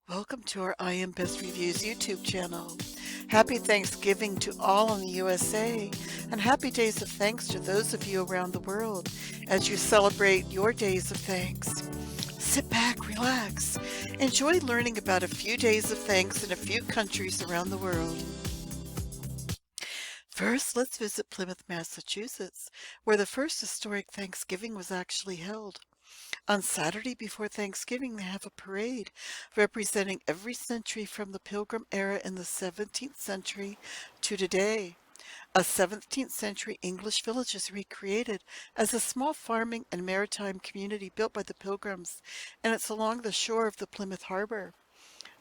Welcome to our I Am Best Reviews YouTube channel. Happy Thanksgiving to all in the USA, and happy days of thanks to those of you around the world as you celebrate your days of thanks. Sit back, relax, enjoy learning about a few days of thanks in a few countries around the world. First, let's visit Plymouth, Massachusetts, where the first historic Thanksgiving was actually held. On Saturday before Thanksgiving, they have a parade representing every century from the Pilgrim era in the 17th century to today. A 17th century English village is recreated as a small farming and maritime community built by the Pilgrims, and it's along the shore of the Plymouth Harbor.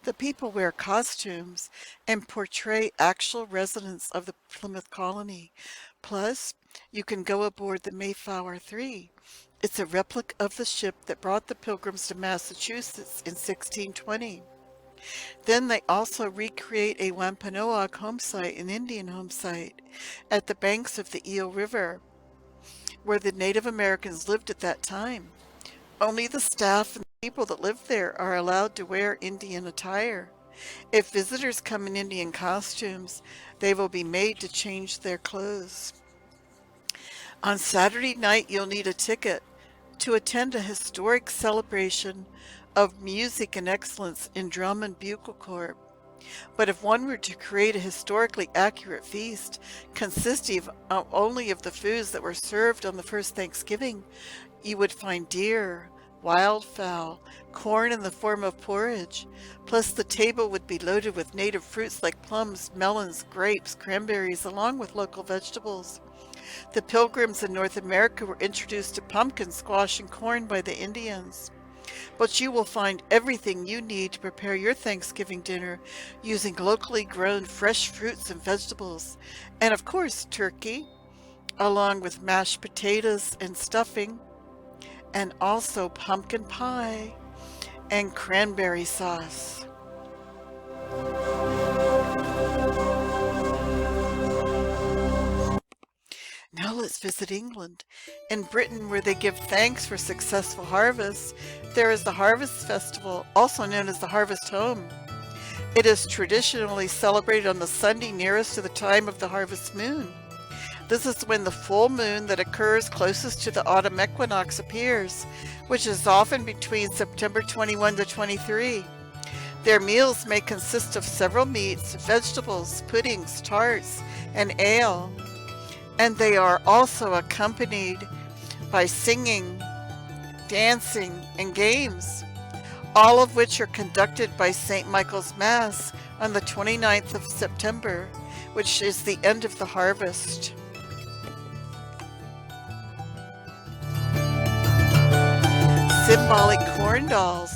The people wear costumes and portray actual residents of the Plymouth Colony. Plus, you can go aboard the Mayflower II. It's a replica of the ship that brought the Pilgrims to Massachusetts in 1620. Then they also recreate a Wampanoag Homesite, an Indian homesite, at the banks of the Eel River, where the Native Americans lived at that time. Only the staff and the people that live there are allowed to wear Indian attire. If visitors come in Indian costumes, they will be made to change their clothes. On Saturday night, you'll need a ticket to attend a historic celebration of music and excellence in drum and bugle corps. But if one were to create a historically accurate feast consisting only of the foods that were served on the first Thanksgiving, you would find deer, wildfowl, corn in the form of porridge, plus the table would be loaded with native fruits like plums, melons, grapes, cranberries, along with local vegetables. The Pilgrims in North America were introduced to pumpkin, squash, and corn by the Indians. But you will find everything you need to prepare your Thanksgiving dinner using locally grown fresh fruits and vegetables, and of course turkey, along with mashed potatoes and stuffing, and also pumpkin pie and cranberry sauce. Now let's visit England. In Britain, where they give thanks for successful harvests, there is the Harvest Festival, also known as the Harvest Home. It is traditionally celebrated on the Sunday nearest to the time of the harvest moon. This is when the full moon that occurs closest to the autumn equinox appears, which is often between September 21 to 23. Their meals may consist of several meats, vegetables, puddings, tarts, and ale. And they are also accompanied by singing, dancing, and games, all of which are conducted by St. Michael's Mass on the 29th of September, which is the end of the harvest. Symbolic corn dolls,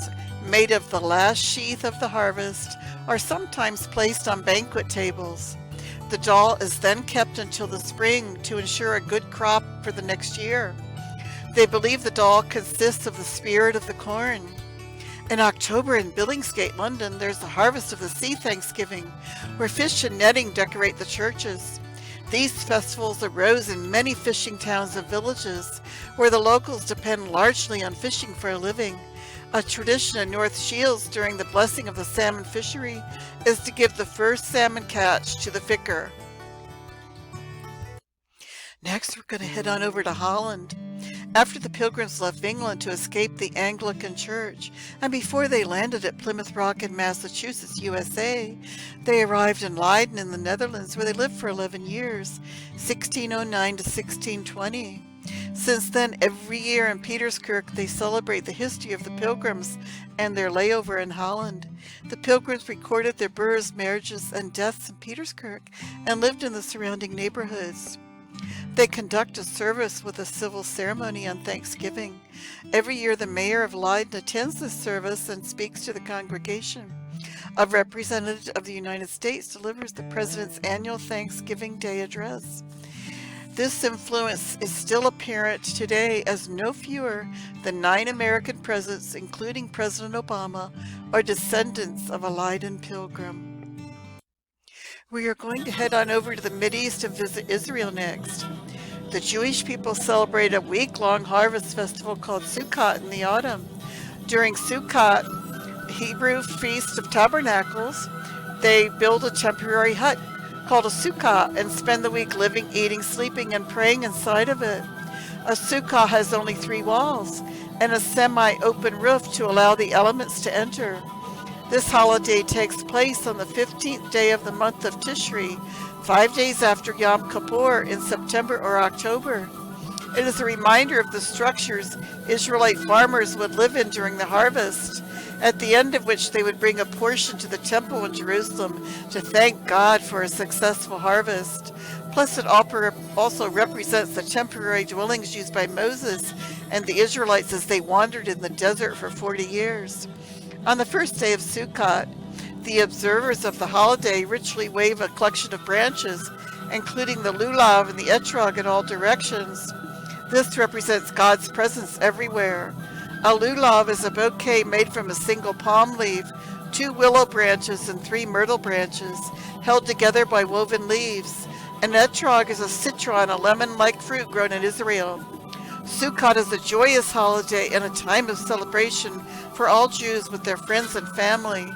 made of the last sheath of the harvest, are sometimes placed on banquet tables. The doll is then kept until the spring to ensure a good crop for the next year. They believe the doll consists of the spirit of the corn. In October in Billingsgate, London, there's the Harvest of the Sea Thanksgiving, where fish and netting decorate the churches. These festivals arose in many fishing towns and villages, where the locals depend largely on fishing for a living. A tradition in North Shields during the blessing of the salmon fishery is to give the first salmon catch to the vicar. Next, we're going to head on over to Holland. After the Pilgrims left England to escape the Anglican Church, and before they landed at Plymouth Rock in Massachusetts, USA, they arrived in Leiden in the Netherlands, where they lived for 11 years, 1609 to 1620. Since then, every year in Peterskirk, they celebrate the history of the Pilgrims and their layover in Holland. The Pilgrims recorded their births, marriages, and deaths in Peterskirk and lived in the surrounding neighborhoods. They conduct a service with a civil ceremony on Thanksgiving. Every year, the mayor of Leiden attends this service and speaks to the congregation. A representative of the United States delivers the president's annual Thanksgiving Day address. This influence is still apparent today, as no fewer than 9 American presidents, including President Obama, are descendants of a Leiden Pilgrim. We are going to head on over to the Mideast and visit Israel next. The Jewish people celebrate a week-long harvest festival called Sukkot in the autumn. During Sukkot, Hebrew Feast of Tabernacles, they build a temporary hut called a sukkah and spend the week living, eating, sleeping, and praying inside of it. A sukkah has only 3 walls and a semi-open roof to allow the elements to enter. This holiday takes place on the 15th day of the month of Tishri, 5 days after Yom Kippur in September or October. It is a reminder of the structures Israelite farmers would live in during the harvest, at the end of which they would bring a portion to the temple in Jerusalem to thank God for a successful harvest. Plus, it also represents the temporary dwellings used by Moses and the Israelites as they wandered in the desert for 40 years. On the first day of Sukkot, the observers of the holiday ritually wave a collection of branches, including the lulav and the etrog in all directions. This represents God's presence everywhere. A lulav is a bouquet made from a single palm leaf, 2 willow branches, and 3 myrtle branches, held together by woven leaves. An etrog is a citron, a lemon-like fruit grown in Israel. Sukkot is a joyous holiday and a time of celebration for all Jews with their friends and family.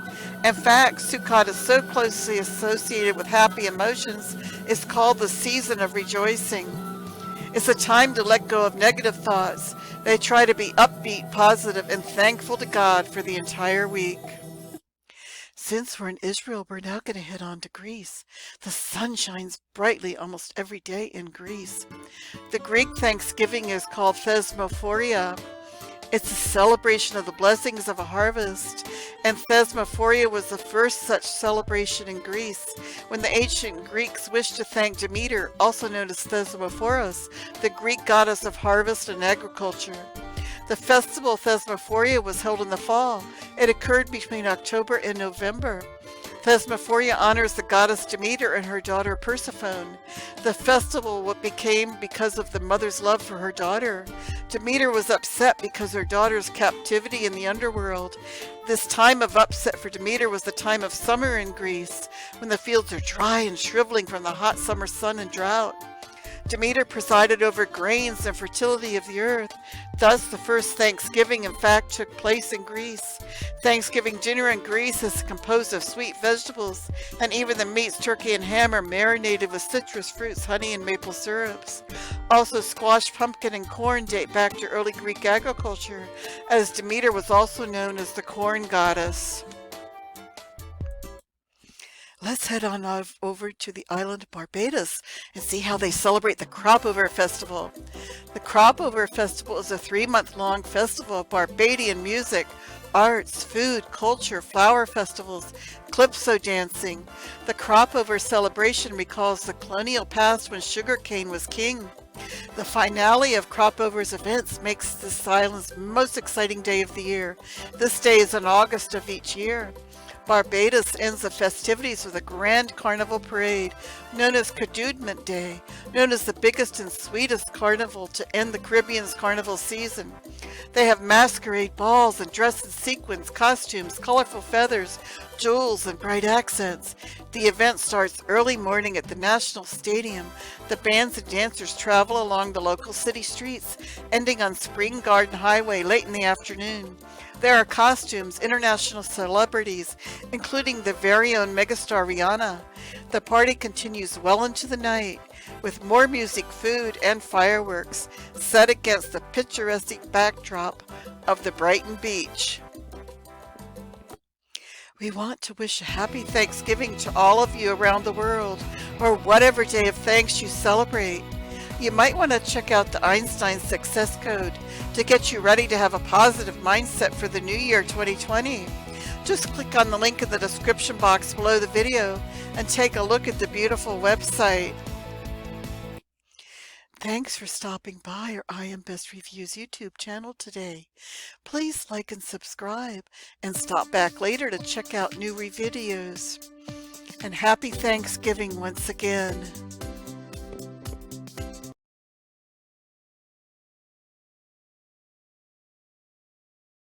In fact, Sukkot is so closely associated with happy emotions, it's called the season of rejoicing. It's a time to let go of negative thoughts. They try to be upbeat, positive, and thankful to God for the entire week. Since we're in Israel, we're now going to head on to Greece. The sun shines brightly almost every day in Greece. The Greek Thanksgiving is called Thesmophoria. It's a celebration of the blessings of a harvest, and Thesmophoria was the first such celebration in Greece, when the ancient Greeks wished to thank Demeter, also known as Thesmophoros, the Greek goddess of harvest and agriculture. The festival Thesmophoria was held in the fall. It occurred between October and November. Thesmophoria honors the goddess Demeter and her daughter Persephone. The festival became because of the mother's love for her daughter. Demeter was upset because her daughter's captivity in the underworld. This time of upset for Demeter was the time of summer in Greece, when the fields are dry and shriveling from the hot summer sun and drought. Demeter presided over grains and fertility of the earth. Thus, the first Thanksgiving, in fact, took place in Greece. Thanksgiving dinner in Greece is composed of sweet vegetables, and even the meats, turkey and ham, are marinated with citrus fruits, honey, and maple syrups. Also, squash, pumpkin, and corn date back to early Greek agriculture, as Demeter was also known as the corn goddess. Let's head on over to the island of Barbados and see how they celebrate the Crop Over Festival. The Crop Over Festival is a 3-month-long festival of Barbadian music, arts, food, culture, flower festivals, calypso dancing. The Crop Over celebration recalls the colonial past when sugarcane was king. The finale of Crop Over's events makes this island's most exciting day of the year. This day is in August of each year. Barbados ends the festivities with a grand carnival parade known as Cadudment Day, known as the biggest and sweetest carnival to end the Caribbean's carnival season. They have masquerade balls and dress in sequins, costumes, colorful feathers, jewels, and bright accents. The event starts early morning at the National Stadium. The bands and dancers travel along the local city streets, ending on Spring Garden Highway late in the afternoon. There are costumes, international celebrities, including the very own megastar Rihanna. The party continues well into the night, with more music, food, and fireworks set against the picturesque backdrop of the Brighton Beach. We want to wish a happy Thanksgiving to all of you around the world, or whatever day of thanks you celebrate. You might want to check out the Einstein Success Code to get you ready to have a positive mindset for the new year 2020. Just click on the link in the description box below the video and take a look at the beautiful website. Thanks for stopping by our I Am Best Reviews YouTube channel today. Please like and subscribe, and stop back later to check out new videos. And happy Thanksgiving once again.